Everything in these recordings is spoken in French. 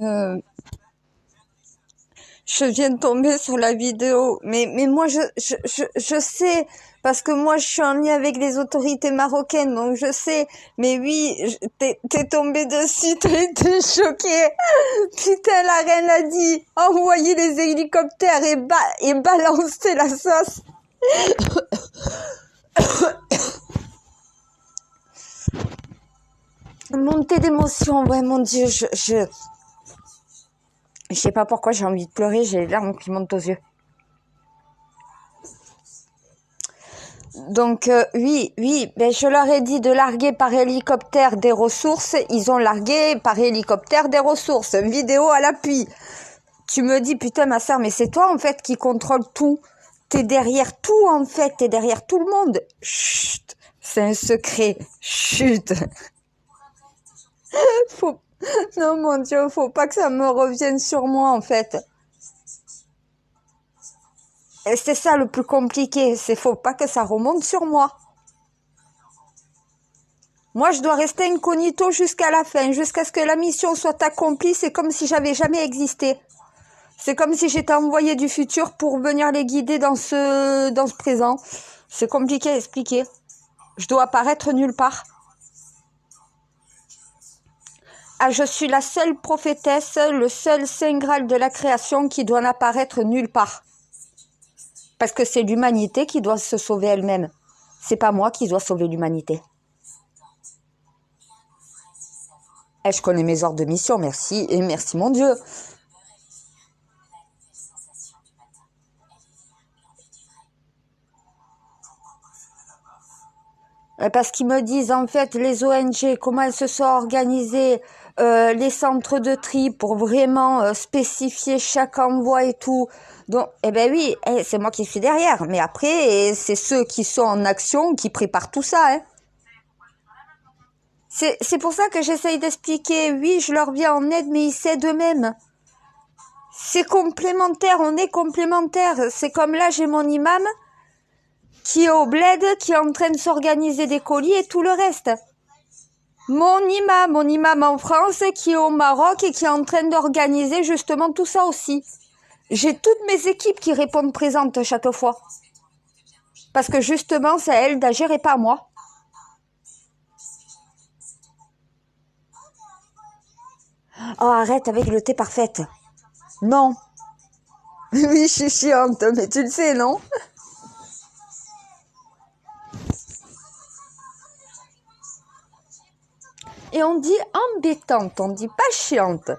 Euh, je viens de tomber sur la vidéo, mais moi je sais, parce que moi je suis en lien avec les autorités marocaines, donc je sais, mais oui, t'es tombé dessus, t'as été choquée. Putain, la reine a dit, envoyez les hélicoptères et balancez la sauce. Montée d'émotion, ouais, mon Dieu, je sais pas pourquoi j'ai envie de pleurer, j'ai les larmes qui montent aux yeux. Donc oui, ben je leur ai dit de larguer par hélicoptère des ressources. Ils ont largué par hélicoptère des ressources. Vidéo à l'appui. Tu me dis, putain ma sœur, mais c'est toi en fait qui contrôle tout. T'es derrière tout en fait, t'es derrière tout le monde. Chut, c'est un secret. Chut. Faut... Non mon Dieu, faut pas que ça me revienne sur moi en fait. Et c'est ça le plus compliqué, c'est faut pas que ça remonte sur moi. Moi, je dois rester incognito jusqu'à la fin, jusqu'à ce que la mission soit accomplie. C'est comme si j'avais jamais existé. C'est comme si j'étais envoyé du futur pour venir les guider dans ce présent. C'est compliqué à expliquer. Je dois apparaître nulle part. Ah, je suis la seule prophétesse, le seul saint graal de la création qui doit n'apparaître nulle part. Parce que c'est l'humanité qui doit se sauver elle-même. C'est pas moi qui dois sauver l'humanité. Eh, je connais mes ordres de mission, merci, et merci mon Dieu. Parce qu'ils me disent, en fait, les ONG, comment elles se sont organisées, les centres de tri pour vraiment spécifier chaque envoi et tout. Donc, eh ben oui, c'est moi qui suis derrière. Mais après, c'est ceux qui sont en action qui préparent tout ça. Hein. C'est pour ça que j'essaye d'expliquer. Oui, je leur viens en aide, mais ils s'aident eux-mêmes. C'est complémentaire, on est complémentaires. C'est comme là, j'ai mon imam qui est au bled, qui est en train de s'organiser des colis et tout le reste. Mon imam en France qui est au Maroc et qui est en train d'organiser justement tout ça aussi. J'ai toutes mes équipes qui répondent présentes chaque fois. Parce que justement, c'est à elles d'agir et pas à moi. Oh, arrête avec le thé parfaite. Non. Oui, je suis chiante, mais tu le sais, non? Et on dit embêtante, on dit pas chiante.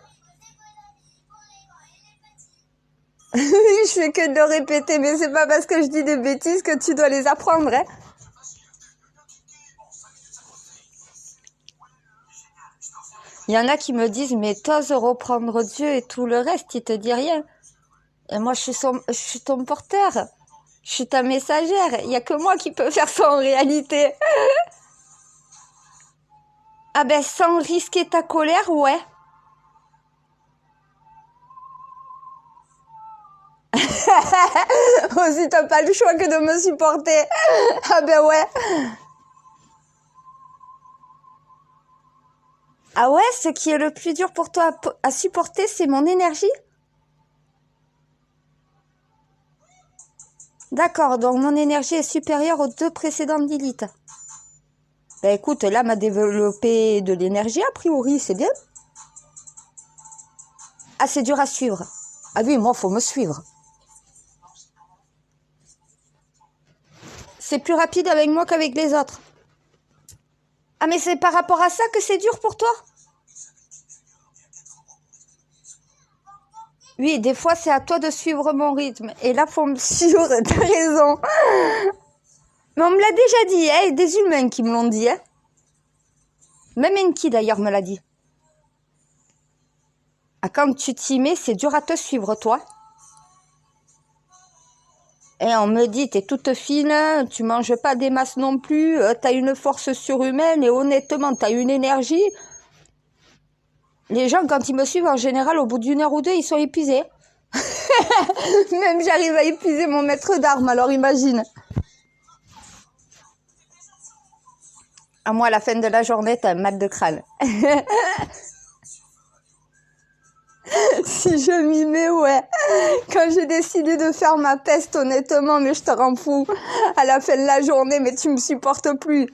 Je fais que de le répéter, mais c'est pas parce que je dis des bêtises que tu dois les apprendre, hein. Il y en a qui me disent, mais t'oses reprendre Dieu et tout le reste, il te dit rien. Et moi, je suis ton porteur. Je suis ta messagère. Il n'y a que moi qui peux faire ça en réalité. Ah ben, sans risquer ta colère, ouais. Aussi, t'as pas le choix que de me supporter. Ah ben ouais. Ah ouais, ce qui est le plus dur pour toi à supporter, c'est mon énergie? D'accord, donc mon énergie est supérieure aux 2 précédentes d'élite. Ben écoute, là, m'a développé de l'énergie, a priori, c'est bien. Ah, c'est dur à suivre. Ah oui, moi, faut me suivre. C'est plus rapide avec moi qu'avec les autres. Ah, mais c'est par rapport à ça que c'est dur pour toi? Oui, des fois, c'est à toi de suivre mon rythme. Et là, faut me suivre, t'as raison. Mais on me l'a déjà dit, hein, des humains qui me l'ont dit, hein. Même Enki, d'ailleurs, me l'a dit. Ah, quand tu t'y mets, c'est dur à te suivre, toi. Et on me dit, t'es toute fine, tu manges pas des masses non plus, t'as une force surhumaine et honnêtement, t'as une énergie. Les gens, quand ils me suivent, en général, au bout d'1 heure ou 2, ils sont épuisés. Même j'arrive à épuiser mon maître d'armes, alors imagine. À moi, à la fin de la journée, t'as un mal de crâne. Si je m'y mets, ouais. Quand j'ai décidé de faire ma peste, honnêtement, mais je te rends fou. À la fin de la journée, mais tu me supportes plus.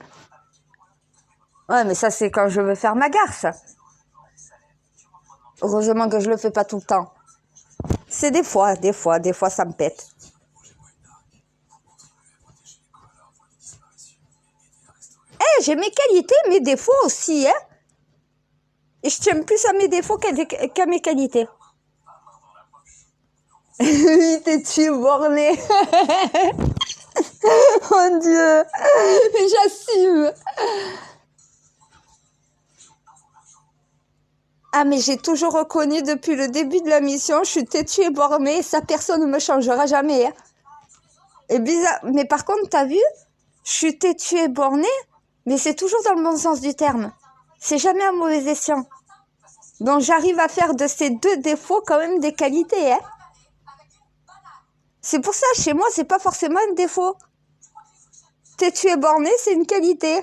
Ouais, mais ça, c'est quand je veux faire ma garce. Heureusement que je le fais pas tout le temps. C'est des fois, ça me pète. J'ai mes qualités, mes défauts aussi, hein. Et je tiens plus à mes défauts qu'à mes qualités. Oui, t'es tué borné. Mon Dieu, j'assume. Ah, mais j'ai toujours reconnu depuis le début de la mission, je suis têtue et bornée, ça personne ne me changera jamais. Hein. Et bizarre, mais par contre, t'as vu, je suis têtue et bornée, mais c'est toujours dans le bon sens du terme. C'est jamais un mauvais escient. Donc j'arrive à faire de ces deux défauts quand même des qualités. Hein. C'est pour ça, chez moi, c'est pas forcément un défaut. Têtue et bornée, c'est une qualité.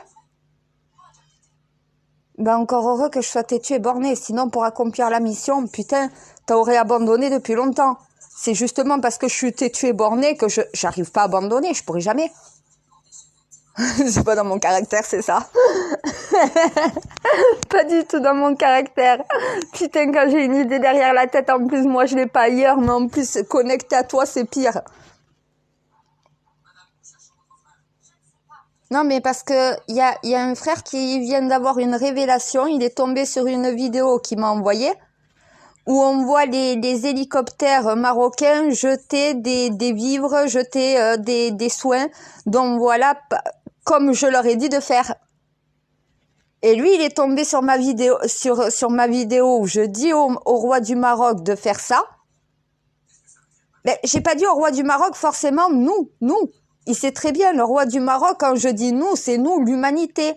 Ben encore heureux que je sois têtue et bornée, sinon pour accomplir la mission, putain, t'aurais abandonné depuis longtemps. C'est justement parce que je suis têtue et bornée que j'arrive pas à abandonner, je pourrais jamais. C'est pas dans mon caractère, c'est ça. Pas du tout dans mon caractère. Putain, quand j'ai une idée derrière la tête, en plus moi je l'ai pas ailleurs, mais en plus connecté à toi, c'est pire. Non, mais parce que il y a un frère qui vient d'avoir une révélation. Il est tombé sur une vidéo qu'il m'a envoyée où on voit les hélicoptères marocains jeter des vivres, jeter des soins. Donc voilà, comme je leur ai dit de faire. Et lui, il est tombé sur ma vidéo, sur ma vidéo où je dis au roi du Maroc de faire ça. Mais j'ai pas dit au roi du Maroc forcément nous. Il sait très bien, le roi du Maroc, quand je dis nous, c'est nous, l'humanité.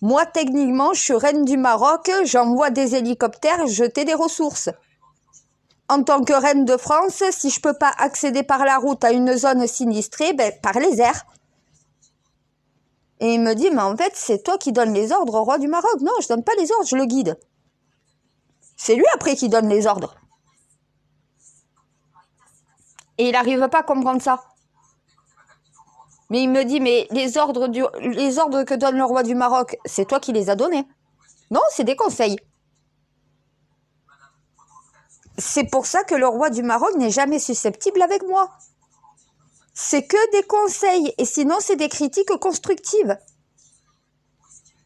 Moi, techniquement, je suis reine du Maroc, j'envoie des hélicoptères jeter des ressources. En tant que reine de France, si je peux pas accéder par la route à une zone sinistrée, ben, par les airs. Et il me dit, mais en fait, c'est toi qui donnes les ordres au roi du Maroc. Non, je donne pas les ordres, je le guide. C'est lui après qui donne les ordres. Et il n'arrive pas à comprendre ça. Mais il me dit, mais les ordres que donne le roi du Maroc, c'est toi qui les as donnés. Non, c'est des conseils. C'est pour ça que le roi du Maroc n'est jamais susceptible avec moi. C'est que des conseils, et sinon c'est des critiques constructives.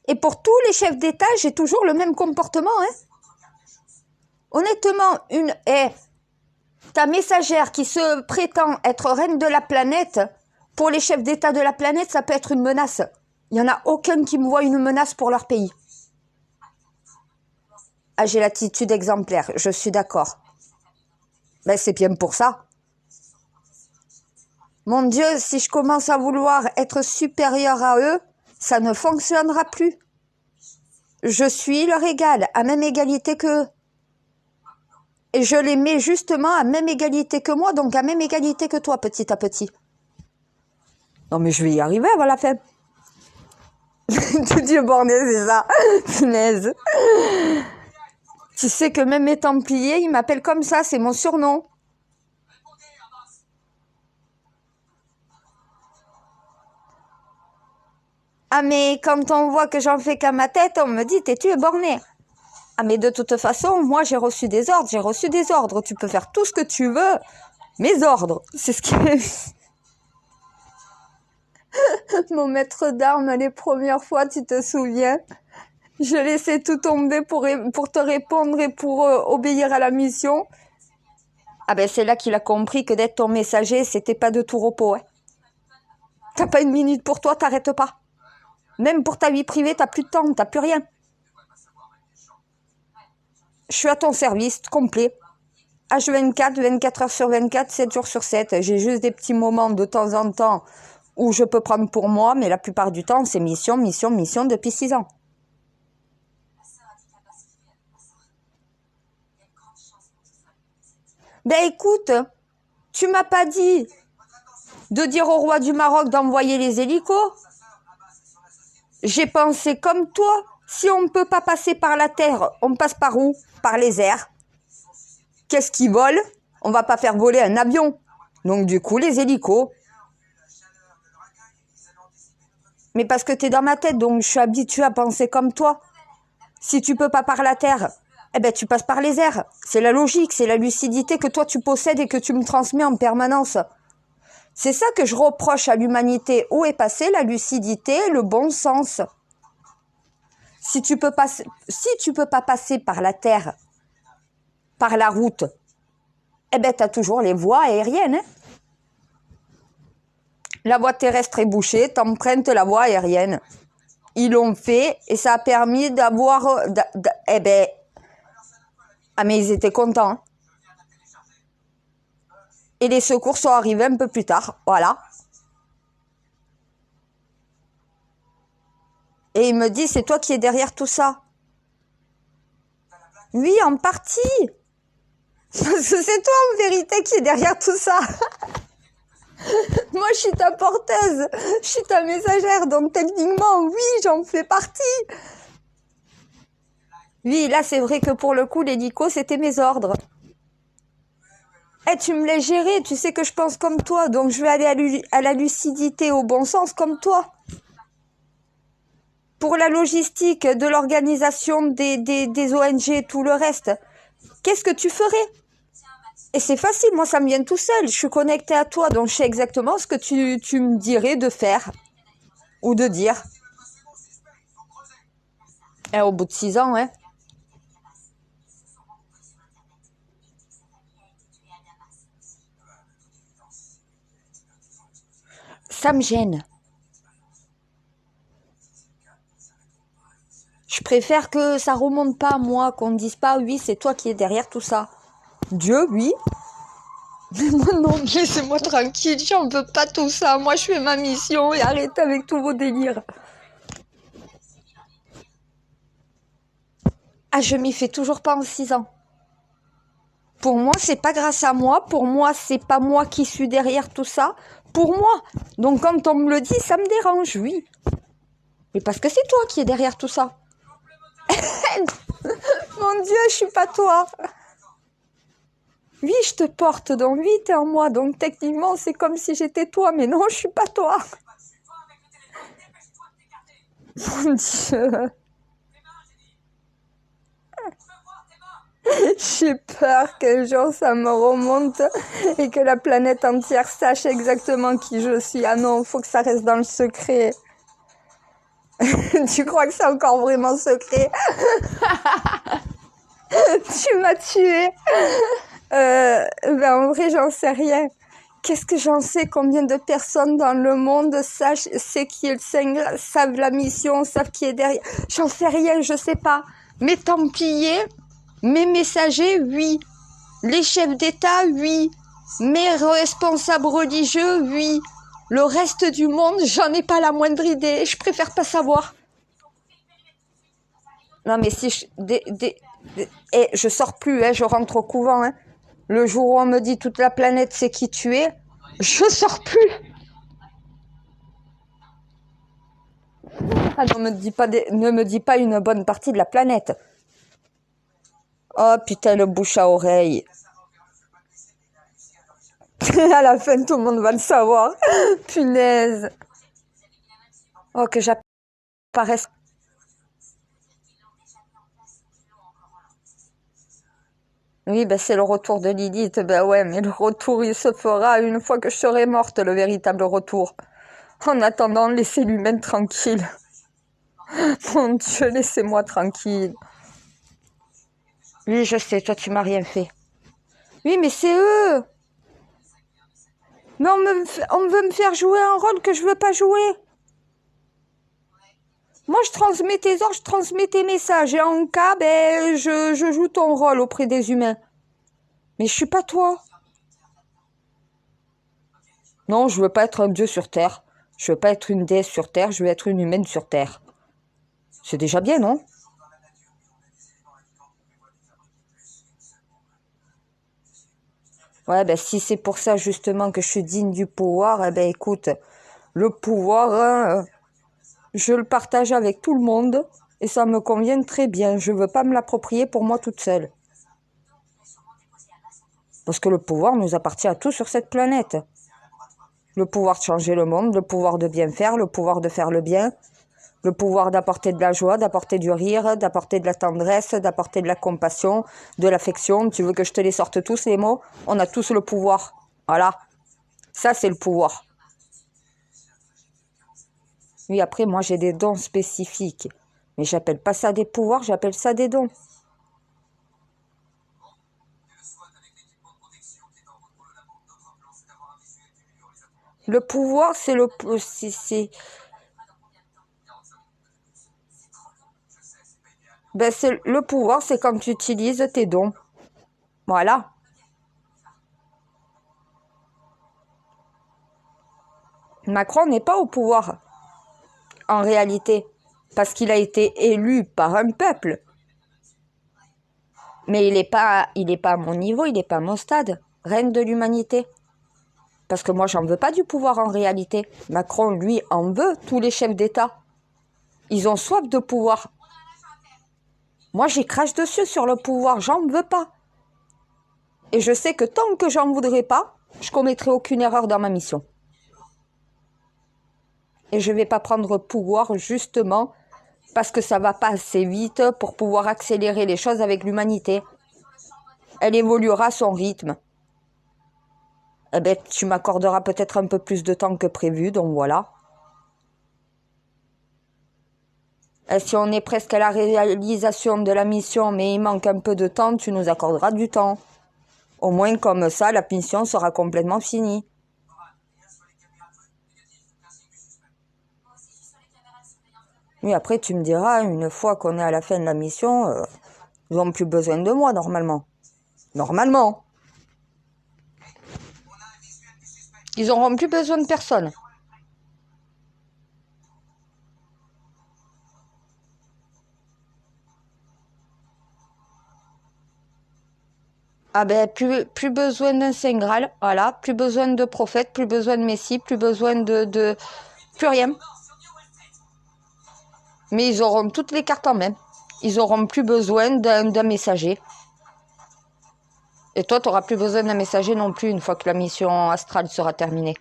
Et pour tous les chefs d'État, j'ai toujours le même comportement. Hein. Honnêtement, ta messagère qui se prétend être reine de la planète, pour les chefs d'État de la planète, ça peut être une menace. Il n'y en a aucun qui me voit une menace pour leur pays. Ah, j'ai l'attitude exemplaire, je suis d'accord. Ben, c'est bien pour ça. Mon Dieu, si je commence à vouloir être supérieure à eux, ça ne fonctionnera plus. Je suis leur égale, à même égalité qu'eux. Et je les mets justement à même égalité que moi, donc à même égalité que toi, petit à petit. Non, mais je vais y arriver avant la fin. Tout Dieu borné, c'est ça. Punaise. Tu sais que même mes Templiers, ils m'appellent comme ça, c'est mon surnom. Ah, mais quand on voit que j'en fais qu'à ma tête, on me dit, tu es borné. Ah, mais de toute façon, moi, j'ai reçu des ordres. Tu peux faire tout ce que tu veux. Mes ordres, c'est ce qui est... Mon maître d'armes, les premières fois, tu te souviens? Je laissais tout tomber pour te répondre et pour obéir à la mission. Ah ben, c'est là qu'il a compris que d'être ton messager, c'était pas de tout repos. Hein. T'as pas une minute pour toi, t'arrêtes pas. Même pour ta vie privée, t'as plus de temps, t'as plus rien. Je suis à ton service, complet. H24, 24 heures sur 24, 7 jours sur 7. J'ai juste des petits moments de temps en temps où je peux prendre pour moi, mais la plupart du temps, c'est mission depuis 6 ans. Ben écoute, tu m'as pas dit de dire au roi du Maroc d'envoyer les hélicos. J'ai pensé comme toi, si on ne peut pas passer par la terre, on passe par où? Par les airs. qu'est-ce qui vole? On va pas faire voler un avion. Donc du coup, les hélicos. Mais parce que t'es dans ma tête, donc je suis habituée à penser comme toi. Si tu peux pas par la terre, eh ben tu passes par les airs. C'est la logique, c'est la lucidité que toi tu possèdes et que tu me transmets en permanence. C'est ça que je reproche à l'humanité. Où est passée la lucidité, le bon sens? Si tu peux pas passer par la terre, par la route, eh ben t'as toujours les voies aériennes. Hein. La voie terrestre est bouchée, t'empruntes la voie aérienne. Ils l'ont fait et ça a permis d'avoir... eh ben... Ah mais ils étaient contents. Hein. Et les secours sont arrivés un peu plus tard. Voilà. Et il me dit, c'est toi qui es derrière tout ça. Oui, en partie. Parce que c'est toi en vérité qui est derrière tout ça. Moi, je suis ta porteuse. Je suis ta messagère. Donc techniquement, oui, j'en fais partie. Oui, là, c'est vrai que pour le coup, l'hélico, c'était mes ordres. Eh, tu me laisses gérer, tu sais que je pense comme toi, donc je vais aller à la lucidité, au bon sens, comme toi. Pour la logistique de l'organisation des ONG, tout le reste, qu'est-ce que tu ferais? Et c'est facile, moi ça me vient tout seul, je suis connectée à toi, donc je sais exactement ce que tu me dirais de faire ou de dire. Et au bout de 6 ans, hein. Ça me gêne. Je préfère que ça remonte pas à moi, qu'on ne dise pas, oui, c'est toi qui es derrière tout ça. Dieu, oui. Mais moi, non, laissez-moi tranquille, j'en veux pas tout ça. Moi, je fais ma mission et arrêtez avec tous vos délires. Ah, je m'y fais toujours pas en 6 ans. Pour moi, c'est pas grâce à moi. Pour moi, c'est pas moi qui suis derrière tout ça. Pour moi. Donc, quand on me le dit, ça me dérange, oui. Mais parce que c'est toi qui es derrière tout ça. Mon Dieu, je suis pas toi. Oui, je te porte, donc oui, t'es en moi. Donc, techniquement, c'est comme si j'étais toi. Mais non, je suis pas toi. Mon Dieu. J'ai peur qu'un jour ça me remonte et que la planète entière sache exactement qui je suis. Ah non, faut que ça reste dans le secret. Tu crois que c'est encore vraiment secret? Tu m'as tué. En vrai, j'en sais rien. Qu'est-ce que j'en sais? Combien de personnes dans le monde savent qui est le Seigneur, savent la mission, savent qui est derrière? J'en sais rien, je sais pas. Mes Templiers, mes messagers, oui. Les chefs d'État, oui. Mes responsables religieux, oui. Le reste du monde, j'en ai pas la moindre idée. Je préfère pas savoir. Non, mais si je sors plus, hein, je rentre au couvent. Hein. Le jour où on me dit toute la planète c'est qui tu es, je sors plus. Ah, ne me dis pas une bonne partie de la planète. Oh putain, le bouche à oreille. À la fin, tout le monde va le savoir. Punaise. Oh, que j'apparaisse. Oui, ben c'est le retour de Lilith. Ben ouais, mais le retour, il se fera une fois que je serai morte, le véritable retour. En attendant, laissez l'humaine tranquille. Mon Dieu, laissez-moi tranquille. Oui, je sais, toi, tu m'as rien fait. Oui, mais c'est eux. Mais on veut me faire jouer un rôle que je veux pas jouer. Moi, je transmets tes ordres, je transmets tes messages. Et en cas, ben, je joue ton rôle auprès des humains. Mais je suis pas toi. Non, je veux pas être un dieu sur Terre. Je veux pas être une déesse sur Terre, je veux être une humaine sur Terre. C'est déjà bien, non? Ouais, ben si c'est pour ça justement que je suis digne du pouvoir, eh ben écoute, le pouvoir, hein, je le partage avec tout le monde et ça me convient très bien. Je veux pas me l'approprier pour moi toute seule. Parce que le pouvoir nous appartient à tous sur cette planète. Le pouvoir de changer le monde, le pouvoir de bien faire, le pouvoir de faire le bien, le pouvoir d'apporter de la joie, d'apporter du rire, d'apporter de la tendresse, d'apporter de la compassion, de l'affection. Tu veux que je te les sorte tous les mots? On a tous le pouvoir. Voilà. Ça, c'est le pouvoir. Oui, après, moi, j'ai des dons spécifiques. Mais j'appelle pas ça des pouvoirs, j'appelle ça des dons. Le pouvoir, c'est le... le pouvoir, c'est quand tu utilises tes dons. Voilà. Macron n'est pas au pouvoir, en réalité, parce qu'il a été élu par un peuple. Mais il n'est pas à mon niveau, il n'est pas à mon stade. Reine de l'humanité. Parce que moi, j'en veux pas du pouvoir en réalité. Macron, lui, en veut, tous les chefs d'État. Ils ont soif de pouvoir. Moi, j'y crache dessus sur le pouvoir, j'en veux pas. Et je sais que tant que j'en voudrais pas, je commettrai aucune erreur dans ma mission. Et je vais pas prendre pouvoir justement parce que ça va pas assez vite pour pouvoir accélérer les choses avec l'humanité. Elle évoluera à son rythme. Eh ben, tu m'accorderas peut-être un peu plus de temps que prévu, donc voilà. Et si on est presque à la réalisation de la mission, mais il manque un peu de temps, tu nous accorderas du temps. Au moins comme ça, la mission sera complètement finie. Oui, après tu me diras, une fois qu'on est à la fin de la mission, ils n'ont plus besoin de moi normalement. Normalement. Ils n'auront plus besoin de personne. Ah ben, plus besoin d'un Saint Graal, voilà, plus besoin de prophète, plus besoin de Messie, plus besoin de... Plus rien. Mais ils auront toutes les cartes en main. Ils auront plus besoin d'un messager. Et toi, tu n'auras plus besoin d'un messager non plus une fois que la mission astrale sera terminée.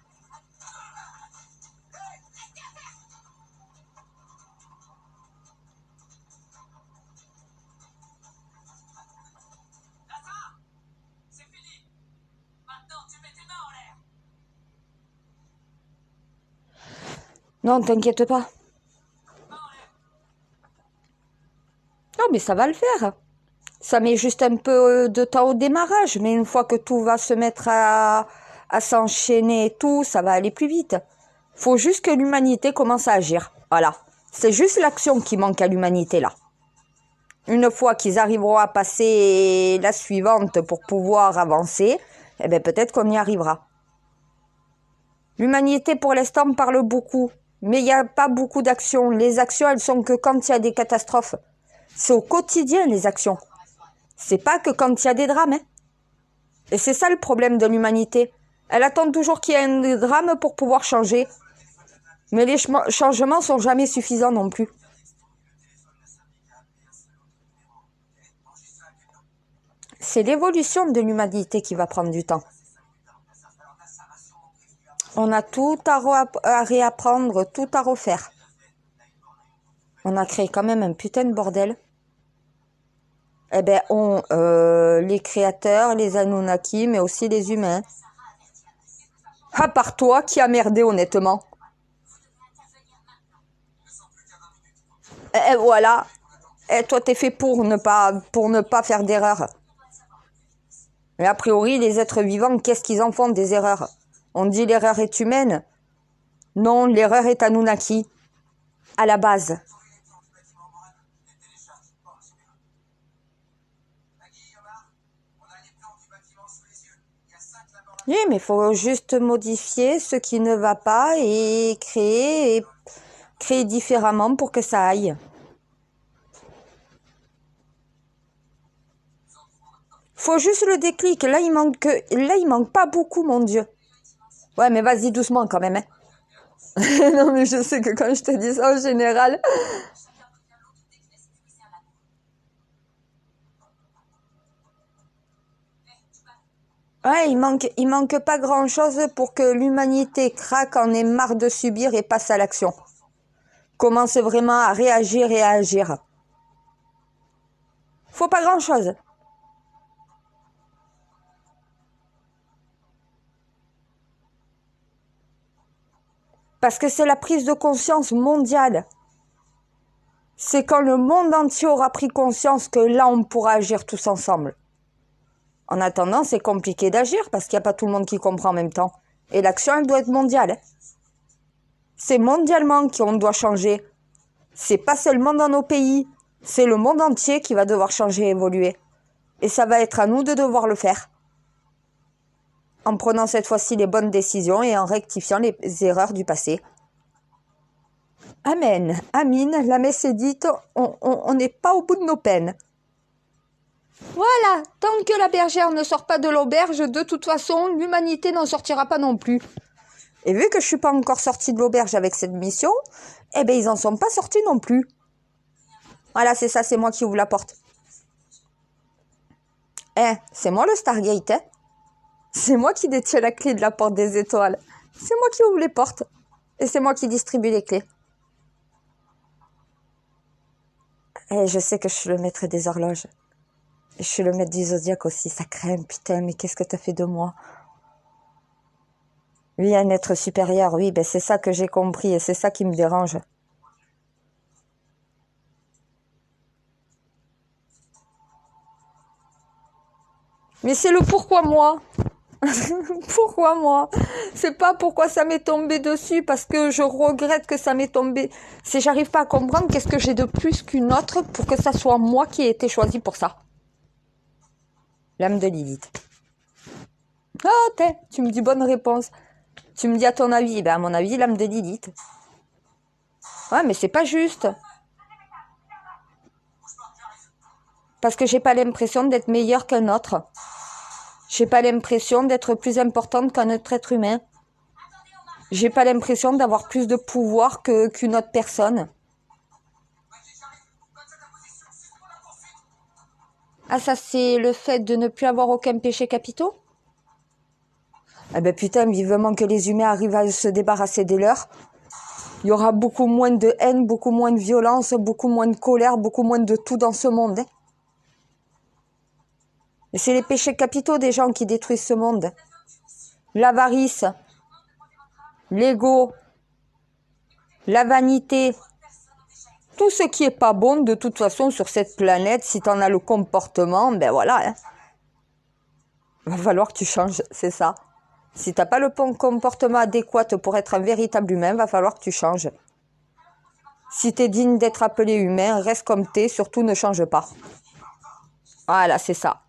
Non, t'inquiète pas. Non, mais ça va le faire. Ça met juste un peu de temps au démarrage, mais une fois que tout va se mettre à s'enchaîner et tout, ça va aller plus vite. Faut juste que l'humanité commence à agir. Voilà. C'est juste l'action qui manque à l'humanité, là. Une fois qu'ils arriveront à passer la suivante pour pouvoir avancer, eh bien peut-être qu'on y arrivera. L'humanité, pour l'instant, parle beaucoup, mais il n'y a pas beaucoup d'actions. Les actions, elles sont que quand il y a des catastrophes. C'est au quotidien, les actions. C'est pas que quand il y a des drames. Hein. Et c'est ça le problème de l'humanité. Elle attend toujours qu'il y ait un drame pour pouvoir changer. Mais les changements sont jamais suffisants non plus. C'est l'évolution de l'humanité qui va prendre du temps. On a tout à réapprendre, tout à refaire. On a créé quand même un putain de bordel. Eh ben, les créateurs, les Anunnaki, mais aussi les humains. À part toi qui a merdé honnêtement. Et voilà. Et toi, t'es fait pour ne pas faire d'erreur. Mais a priori, les êtres vivants, qu'est-ce qu'ils en font des erreurs? On dit l'erreur est humaine. Non, l'erreur est Anunnaki. À la base. Oui, mais il faut juste modifier ce qui ne va pas et créer différemment pour que ça aille. Faut juste le déclic. Là, il manque pas beaucoup, mon Dieu. Ouais, mais vas-y doucement quand même. Hein. Non, mais je sais que quand je te dis ça en général... Ouais, il manque pas grand-chose pour que l'humanité craque, en ait marre de subir et passe à l'action. Commence vraiment à réagir et à agir. Faut pas grand-chose. Parce que c'est la prise de conscience mondiale. C'est quand le monde entier aura pris conscience que là, on pourra agir tous ensemble. En attendant, c'est compliqué d'agir parce qu'il n'y a pas tout le monde qui comprend en même temps. Et l'action, elle doit être mondiale. C'est mondialement qu'on doit changer. C'est pas seulement dans nos pays. C'est le monde entier qui va devoir changer et évoluer. Et ça va être à nous de devoir le faire. En prenant cette fois-ci les bonnes décisions et en rectifiant les erreurs du passé. Amen. Amine, la messe est dite, on n'est pas au bout de nos peines. Voilà, tant que la bergère ne sort pas de l'auberge, de toute façon, l'humanité n'en sortira pas non plus. Et vu que je suis pas encore sortie de l'auberge avec cette mission, eh ben ils en sont pas sortis non plus. Voilà, c'est ça, c'est moi qui ouvre la porte. C'est moi le Stargate, hein. C'est moi qui détiens la clé de la porte des étoiles. C'est moi qui ouvre les portes. Et c'est moi qui distribue les clés. Et je sais que je suis le maître des horloges. Et je suis le maître du zodiaque aussi. Ça craint, putain, mais qu'est-ce que t'as fait de moi? Oui, un être supérieur, oui, ben c'est ça que j'ai compris et c'est ça qui me dérange. Mais c'est le pourquoi moi. Pourquoi moi? C'est pas pourquoi ça m'est tombé dessus, parce que je regrette que ça m'est tombé. C'est j'arrive pas à comprendre qu'est-ce que j'ai de plus qu'une autre pour que ça soit moi qui ai été choisie pour ça. L'âme de Lilith. Ah, tu me dis bonne réponse. Tu me dis à ton avis, ben à mon avis, l'âme de Lilith. Ouais, mais c'est pas juste. Parce que j'ai pas l'impression d'être meilleure qu'un autre. J'ai pas l'impression d'être plus importante qu'un autre être humain. J'ai pas l'impression d'avoir plus de pouvoir qu'une autre personne. Ah, ça, c'est le fait de ne plus avoir aucun péché capitaux? Ah ben putain, vivement que les humains arrivent à se débarrasser des leurs. Il y aura beaucoup moins de haine, beaucoup moins de violence, beaucoup moins de colère, beaucoup moins de tout dans ce monde. Hein. Et c'est les péchés capitaux des gens qui détruisent ce monde. L'avarice, l'ego, la vanité, tout ce qui est pas bon de toute façon sur cette planète, si t'en as le comportement, ben voilà. Hein. Va falloir que tu changes, c'est ça. Si t'as pas le bon comportement adéquat pour être un véritable humain, va falloir que tu changes. Si t'es digne d'être appelé humain, reste comme t'es, surtout ne change pas. Voilà, c'est ça.